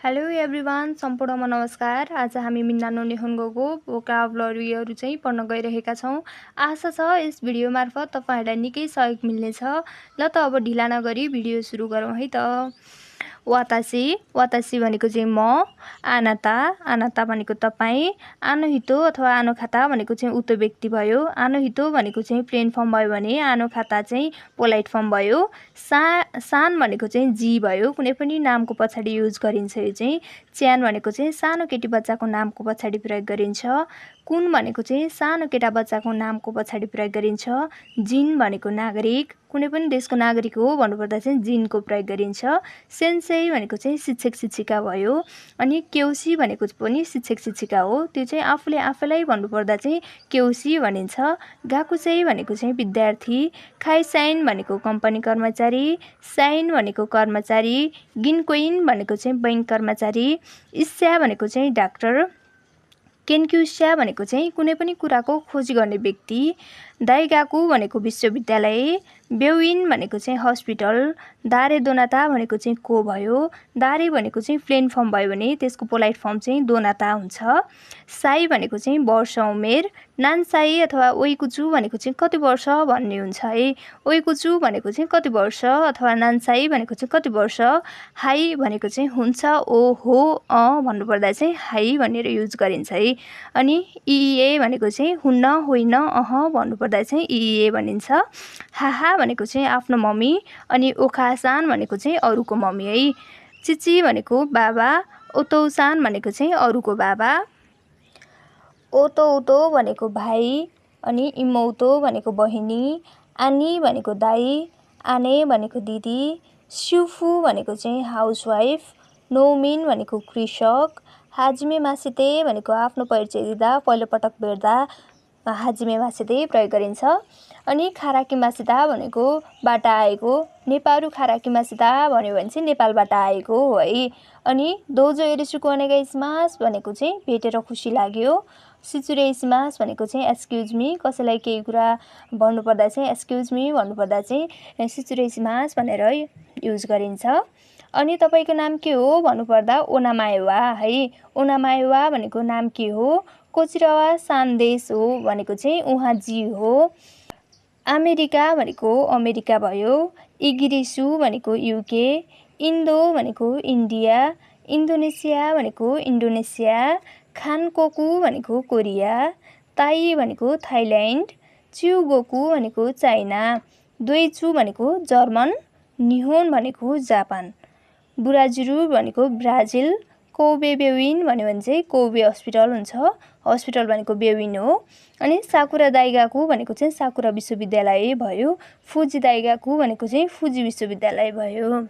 Hello everyone, सम्पूर्णमा नमस्कार। आज हामी मिन्नानो निहुन्गोको भोकाबुलरीहरू चाहिँ पढ्न गइरहेका छौँ। आशा छ यस भिडियो मार्फत तपाईहरुलाई निकै सहयोग मिल्नेछ। ल त अब ढिला नगरी भिडियो सुरु गरौँ है त। वातासी भनेको चाहिँ म, आनाता भनेको तपाईँ, आनो हितो अथवा आनो खाता भनेको चाहिँ उक्त व्यक्ति भयो। आनो हितो भनेको चाहिँ प्लेन फर्म भयो भने आनो खाता चाहिँ पोलाइट फर्म भयो। सान भनेको चाहिँ जी भयो, कुनै पनि नामको पछाडि युज गरिन्छ। यो चाहिँ च्यान भनेको चाहिँ सानो केटी बच्चाको नामको पछाडि प्रयोग गरिन्छ। कुन भनेको चाहिँ सानो केटा बच्चाको नामको पछाडि प्रयोग गरिन्छ। जिन भनेको नागरिक, कुनै पनि देशको नागरिक हो भन्नुपर्दा चाहिँ जिनको प्रयोग गरिन्छ। सेन्सेई भनेको चाहिँ शिक्षक शिक्षिका भयो। अनि केउसी भनेको पनि शिक्षक शिक्षिका हो, त्यो चाहिँ आफूले आफैलाई भन्नुपर्दा चाहिँ केउसी भनिन्छ। गाकुसेई भनेको चाहिँ विद्यार्थी। खाइसाइन भनेको कम्पनी कर्मचारी। साइन भनेको कर्मचारी। गिनकोइन भनेको चाहिँ बैंक कर्मचारी। इस्या भनेको चाहिँ डाक्टर। केन्क्युस्या भनेको चाहिँ कुनै पनि कुराको खोजी गर्ने व्यक्ति। दाइगाकु भनेको विश्वविद्यालय। बेउइन भनेको चाहिँ हस्पिटल। दारे दोनाता भनेको चाहिँ को भयो। दारे भनेको चाहिँ प्लेन फर्म भयो भने त्यसको पोलाइट फर्म चाहिँ दोनाता हुन्छ। साई भनेको चाहिँ वर्ष उमेर। नान्साई अथवा ओइकुचु भनेको चाहिँ कति वर्ष भन्ने हुन्छ है। ओइकुचु भनेको चाहिँ कति वर्ष अथवा नान्साई भनेको चाहिँ कति वर्ष। हाई भनेको चाहिँ हुन्छ, ओ हो भन्नुपर्दा चाहिँ हाई भनेर युज गरिन्छ है। अनि इए भनेको चाहिँ हुन्न, होइन, भन्नुपर्दा चाहिँ इए भनिन्छ। हाहा भनेको चाहिँ आफ्नो मम्मी। अनि ओखासान भनेको चाहिँ अरूको मम्मी है। चिची भनेको बाबा। ओतौसान भनेको चाहिँ अरूको बाबा। ओतोउतो भनेको भाइ। अनि इमौतो भनेको बहिनी। आनी भनेको दाई। आने भनेको दिदी। स्युफु भनेको चाहिँ हाउसवाइफ। नौमिन भनेको कृषक। हाजिमे मासिते भनेको आफ्नो परिचय दिँदा पहिलोपटक भेट्दा हाजिमे मासिते प्रयोग गरिन्छ। अनि खाराकी मासिता भनेको बाट आएको। नेपारू खाराकी मासिता भन्यो भने चाहिँ नेपालबाट आएको हो है। अनि दोजो एरिसुको ओनेगाइसिमास भनेको चाहिँ भेटेर खुसी लाग्यो। सिचुरेसिमास भनेको चाहिँ एक्सक्युज मी, कसैलाई केही कुरा भन्नुपर्दा चाहिँ एक्सक्युज मी भन्नुपर्दा चाहिँ सिचुरेसिमास भनेर युज गरिन्छ। अनि तपाईँको नाम के हो भन्नुपर्दा ओनामाएवा है। ओनामाएवा भनेको नाम के हो। कोचिरावा सान्देश हो भनेको चाहिँ उहाँ जी हो। अमेरिका भनेको अमेरिका भयो। इगिरिसु भनेको युके। इन्डो भनेको इन्डिया। इन्डोनेसिया भनेको इन्डोनेसिया। खानकोकु भनेको कोरिया। ताई भनेको थाइल्यान्ड। च्युगोकु भनेको चाइना। दोइचु भनेको जर्मन। निहोन भनेको जापान। बुराजुरु भनेको ब्राजिल। कोबे बेविन भन्यो भने चाहिँ कोबे हस्पिटल हुन्छ, हस्पिटल भनेको बेविन हो। अनि साकुरा दाइगाकु भनेको चाहिँ साकुरा विश्वविद्यालय भयो। फुजी दाइगाकु भनेको चाहिँ फुजी विश्वविद्यालय भयो।